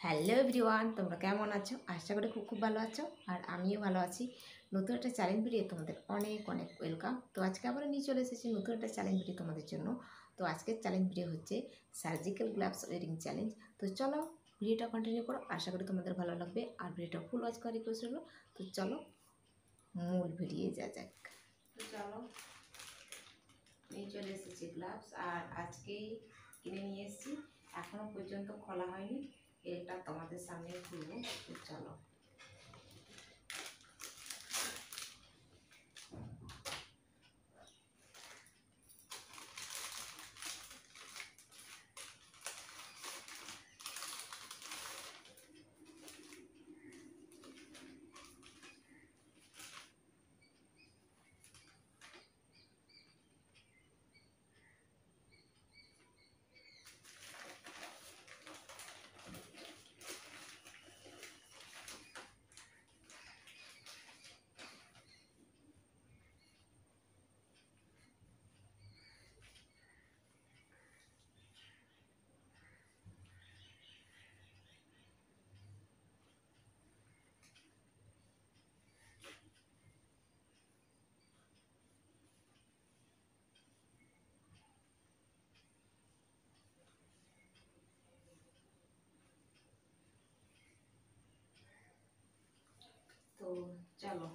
Hello everyone, তোমরা কেমন আছো? আশা করি খুব খুব ভালো আছো। আর আমিও ভালো আছি। নতুন একটা চ্যালেঞ্জ ভিডিও তোমাদের অনেক অনেক ওয়েলকাম। তো আজকে আবার নিয়ে চলে এসেছি নতুন একটা চ্যালেঞ্জ ভিডিও তোমাদের জন্য। তো আজকের চ্যালেঞ্জ ভিডিও হচ্ছে সার্জিক্যাল গ্লাভস ওয়ারিং চ্যালেঞ্জ। তো চলো ভিডিওটা কন্টিনিউ করো, আশা করি তোমাদের ভালো লাগবে। আর ভিডিওটা ফুল ওয়াচ করা রিকোয়েস্ট রইলো। তো চলো মূল ভিডিও যা যাক। তো চলো নিয়ে চলে এসেছি গ্লাভস, আর আজকেই কিনে নিয়ে এসেছি। এখনও পর্যন্ত খোলা হয়নি, এটা তোমাদের সামনে খুলবো। তো চলো তো চলো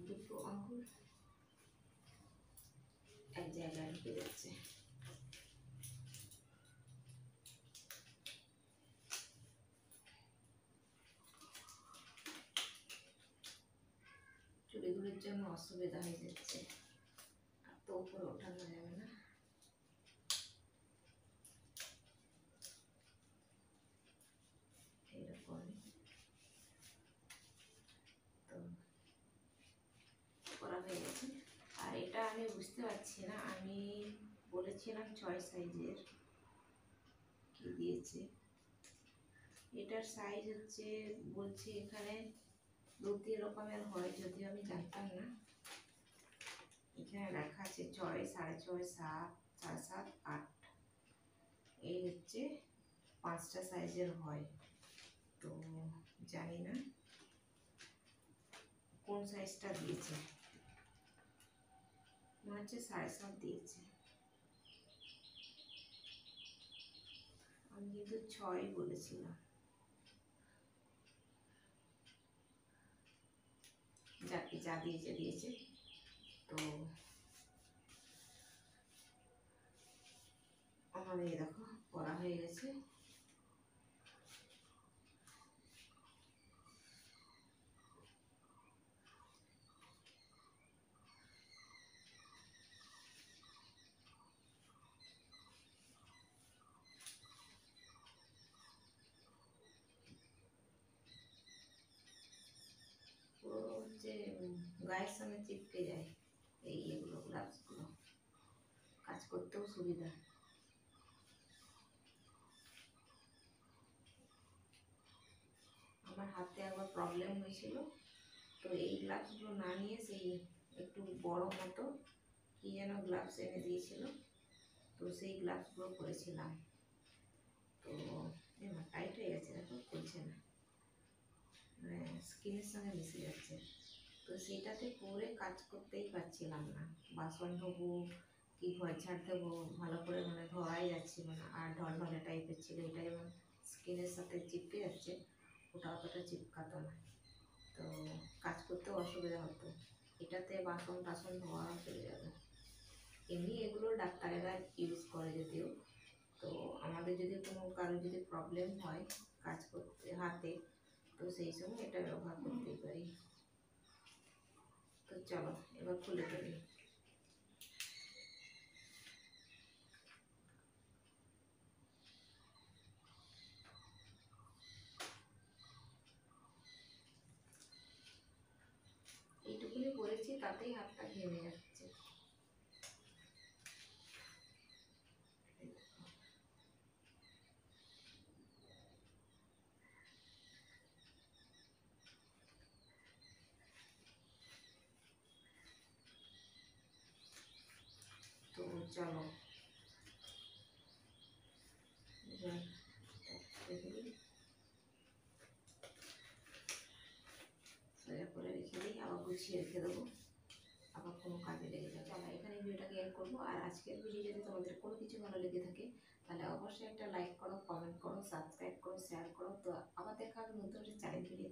দুটো আঙুল এক জায়গায় ঢুকে যাচ্ছে। চুড়িগুলোর জন্য অসুবিধা হয়ে যাচ্ছে, আর তো উপরে ওঠানো যাবে না। এরকম তো করা হয়ে গেছে। আর এটা আমি বুঝতে পারছি না, আমি বলেছিলাম 6 সাইজের, কি দিয়েছে এটার সাইজ হচ্ছে, বলছি এখানে 2-3 রকমের হয়, যদিও আমি জানতাম না। এখানে লেখা আছে 6, 6.5, 7, 7.5, 8, এই হচ্ছে 5টা সাইজের হয়। তো জানি না কোন সাইজটা দিয়েছে, মনে হচ্ছে 7.5 দিয়েছে। আমি কিন্তু 6 বলেছিলাম। যাকে যা দিয়েছে দিয়েছে। তো আমাদের দেখো করা হয়ে গেছে। পুরো হচ্ছে গায়ের সঙ্গে চিপকে যায় এগুলো গ্লাভসগুলো, কাজ করতেও সুবিধা। আমার হাতে একবার প্রবলেম হয়েছিল, তো এই গ্লাভসগুলো না নিয়ে সেই একটু বড় মতো কি যেন গ্লাভস এনে দিয়েছিল, তো সেই গ্লাভসগুলো পরেছিলাম। তো টাইট হয়ে গেছে, দেখো খুলছে না, মানে স্কিনের সঙ্গে মিশে যাচ্ছে। তো সেটাতে পরে কাজ করতেই পারছিলাম না, বাসন ধোবো কি ঘর ঝাড় দেবো ভালো করে, মানে ধোয়াই যাচ্ছিল না। আর ঢলঢলে টাইপের ছিল, এটা যেমন স্কিনের সাথে চিপকে যাচ্ছে, ওটা অতটা চিপকাতো না। তো কাজ করতেও অসুবিধা হতো, এটাতে বাসন টাসন ধোয়া চলে যাবে। এমনি এগুলো ডাক্তারেরা ইউজ করে যদিও। তো আমাদের যদি কোনো কারো যদি প্রবলেম হয় কাজ করতে হাতে, তো সেই সময় এটা ব্যবহার করতেই পারি। তো চলো এবার খুলে ফেলি। এইটুকুনি পরেছি তাতেই হাতটা ঘেমে যাচ্ছে। তো চলো সোজা করে রেখে দিই, আবার গুছিয়ে রেখে দেবো, আবার কোনো কাজে লেগে যাবে। চলো এখানে ভিডিওটাকে এন্ড করবো। আর আজকের ভিডিও যদি তোমাদের কোনো কিছু ভালো লেগে থাকে তাহলে অবশ্যই একটা লাইক করো, কমেন্ট করো, সাবস্ক্রাইব করো, শেয়ার করো। তো আবার দেখা হবে নতুন একটা চ্যালেঞ্জ ভিডিও।